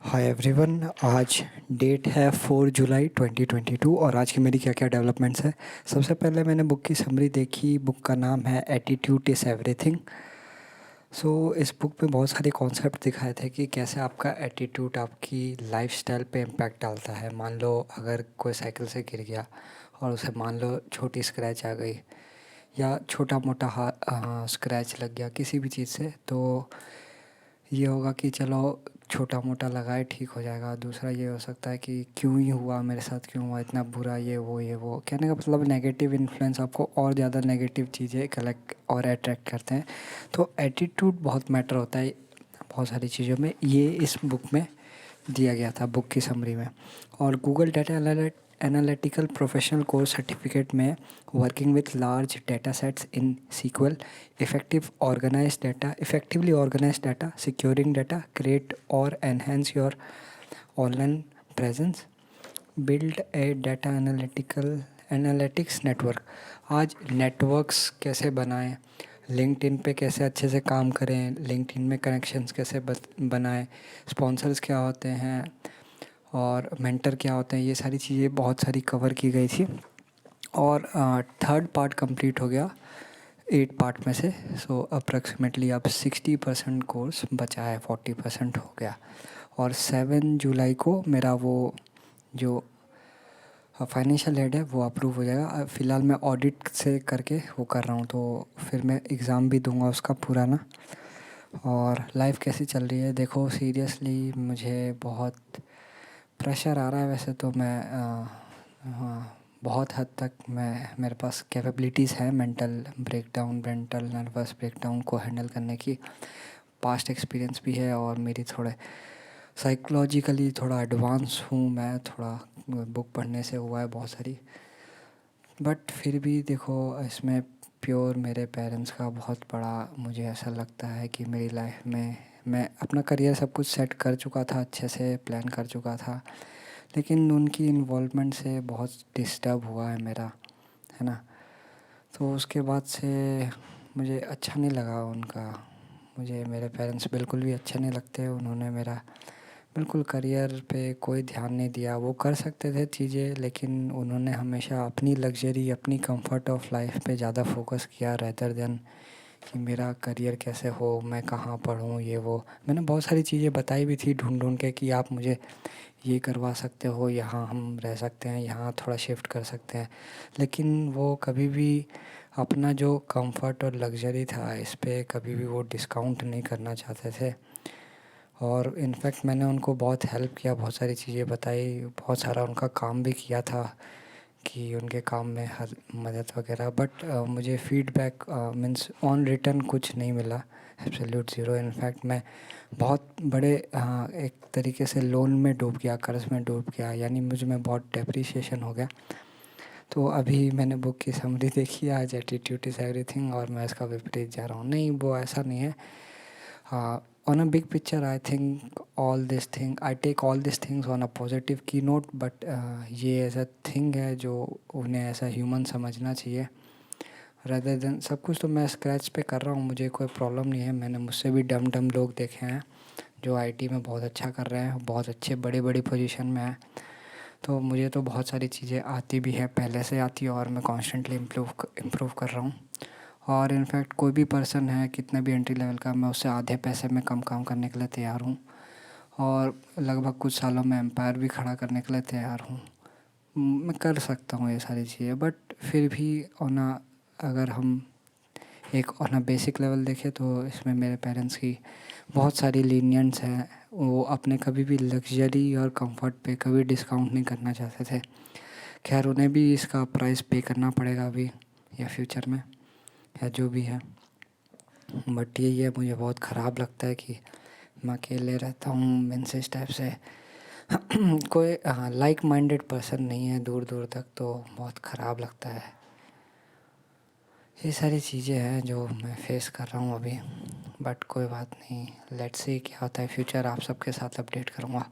Hi everyone. आज date है 4 जुलाई 2022 और आज की मेरी क्या क्या डेवलपमेंट्स है। सबसे पहले मैंने बुक की समरी देखी। बुक का नाम है एटीट्यूड इज़ एवरीथिंग। इस बुक में बहुत सारे कॉन्सेप्ट दिखाए थे कि कैसे आपका एटीट्यूड आपकी लाइफस्टाइल पे इम्पैक्ट डालता है। मान लो अगर कोई साइकिल से गिर गया और उसे मान लो छोटी स्क्रैच आ गई या छोटा मोटा स्क्रैच लग गया किसी भी चीज़ से, तो ये होगा कि चलो छोटा मोटा लगाए ठीक हो जाएगा। दूसरा ये हो सकता है कि क्यों ही हुआ, मेरे साथ क्यों हुआ इतना बुरा, ये वो कहने का मतलब नेगेटिव इन्फ्लुएंस आपको और ज़्यादा नेगेटिव चीज़ें कलेक्ट और अट्रैक्ट करते हैं। तो एटीट्यूड बहुत मैटर होता है बहुत सारी चीज़ों में। ये इस बुक में दिया गया था बुक की समरी में। और Google data analytical professional course certificate में working with large data sets in SQL effectively organise data, securing data, create और enhance your online presence, build a data analytics network. आज नेटवर्क्स कैसे बनाएं, LinkedIn पे कैसे अच्छे से काम करें, लिंक्डइन में कनेक्शंस कैसे बनाएं, स्पॉन्सर्स क्या होते हैं और मेंटर क्या होते हैं, ये सारी चीज़ें बहुत सारी कवर की गई थी। और थर्ड पार्ट कंप्लीट हो गया 8 पार्ट में से। अप्रॉक्सीमेटली अब 60% कोर्स बचा है, 40% हो गया। और 7 जुलाई को मेरा वो जो फाइनेंशियल एड है वो अप्रूव हो जाएगा। फ़िलहाल मैं ऑडिट से करके वो कर रहा हूँ, तो फिर मैं एग्ज़ाम भी दूंगा उसका पूरा ना। और लाइफ कैसी चल रही है देखो, सीरियसली मुझे बहुत प्रेशर आ रहा है। वैसे तो मैं हाँ, बहुत हद तक मेरे पास कैपेबिलिटीज़ हैं मेंटल नर्वस ब्रेकडाउन को हैंडल करने की। पास्ट एक्सपीरियंस भी है और मेरी थोड़े साइकोलॉजिकली थोड़ा एडवांस हूँ मैं, थोड़ा बुक पढ़ने से हुआ है बहुत सारी। बट फिर भी देखो, इसमें प्योर मेरे पेरेंट्स का बहुत बड़ा, मुझे ऐसा लगता है कि मेरी लाइफ में मैं अपना करियर सब कुछ सेट कर चुका था, अच्छे से प्लान कर चुका था, लेकिन उनकी इन्वॉल्वमेंट से बहुत डिस्टर्ब हुआ है मेरा, है ना। तो उसके बाद से मुझे अच्छा नहीं लगा उनका। मुझे मेरे पेरेंट्स बिल्कुल भी अच्छे नहीं लगते। उन्होंने मेरा बिल्कुल करियर पे कोई ध्यान नहीं दिया। वो कर सकते थे चीज़ें, लेकिन उन्होंने हमेशा अपनी लग्ज़री, अपनी कंफर्ट ऑफ लाइफ पे ज़्यादा फोकस किया रेदर देन कि मेरा करियर कैसे हो, मैं कहाँ पढूँ, ये वो। मैंने बहुत सारी चीज़ें बताई भी थी ढूँढ ढूँढ के कि आप मुझे ये करवा सकते हो, यहाँ हम रह सकते हैं, यहाँ थोड़ा शिफ्ट कर सकते हैं। लेकिन वो कभी भी अपना जो कंफर्ट और लग्ज़री था इस पे कभी भी वो डिस्काउंट नहीं करना चाहते थे। और इनफैक्ट मैंने उनको बहुत हेल्प किया, बहुत सारी चीज़ें बताई, बहुत सारा उनका काम भी किया था कि उनके काम में हर मदद वगैरह। बट मुझे फ़ीडबैक मीन्स ऑन रिटर्न कुछ नहीं मिला, एब्सोल्यूट ज़ीरो। इनफैक्ट मैं बहुत बड़े एक तरीके से लोन में डूब गया, कर्ज़ में डूब गया, यानी मुझ में बहुत डेप्रिसिएशन हो गया। तो अभी मैंने बुक की समरी देखी आज, एटीट्यूड इज़ एवरीथिंग, और मैं इसका विपरीत जा रहा हूँ। नहीं, वो ऐसा नहीं है। On a big picture, I think I take all these things on a positive keynote, but ये ऐसा थिंग है जो उन्हें ऐसा ह्यूमन समझना चाहिए rather than सब कुछ। तो मैं स्क्रैच पे कर रहा हूँ, मुझे कोई प्रॉब्लम नहीं है। मैंने मुझसे भी डम डम लोग देखे हैं जो आईटी में बहुत अच्छा कर रहे हैं, बहुत अच्छे बड़ी बड़ी पोजीशन में हैं। तो मुझे तो बहुत सारी चीज़ें आती भी है, पहले से आती है, और मैं कॉन्स्टेंटली इम्प्रूव कर रहा हूँ। और इनफैक्ट कोई भी पर्सन है कितना भी एंट्री लेवल का, मैं उससे आधे पैसे में कम काम करने के लिए तैयार हूँ। और लगभग कुछ सालों में एम्पायर भी खड़ा करने के लिए तैयार हूँ। मैं कर सकता हूँ ये सारी चीज़ें। बट फिर भी अगर हम एक ऑन अ बेसिक लेवल देखें तो इसमें मेरे पेरेंट्स की बहुत सारी लीनियंट्स हैं। वो अपने कभी भी लग्जरी और कंफर्ट पे कभी डिस्काउंट नहीं करना चाहते थे। खैर, उन्हें भी इसका प्राइस पे करना पड़ेगा अभी या फ्यूचर में, या जो भी है। बट यही है, मुझे बहुत ख़राब लगता है कि मैं अकेले रहता हूँ मीन्स इस टाइप से कोई लाइक माइंडेड पर्सन नहीं है दूर दूर तक, तो बहुत ख़राब लगता है। ये सारी चीज़ें हैं जो मैं फेस कर रहा हूँ अभी। बट कोई बात नहीं, लेट्स सी क्या होता है फ्यूचर, आप सबके साथ अपडेट करूँगा।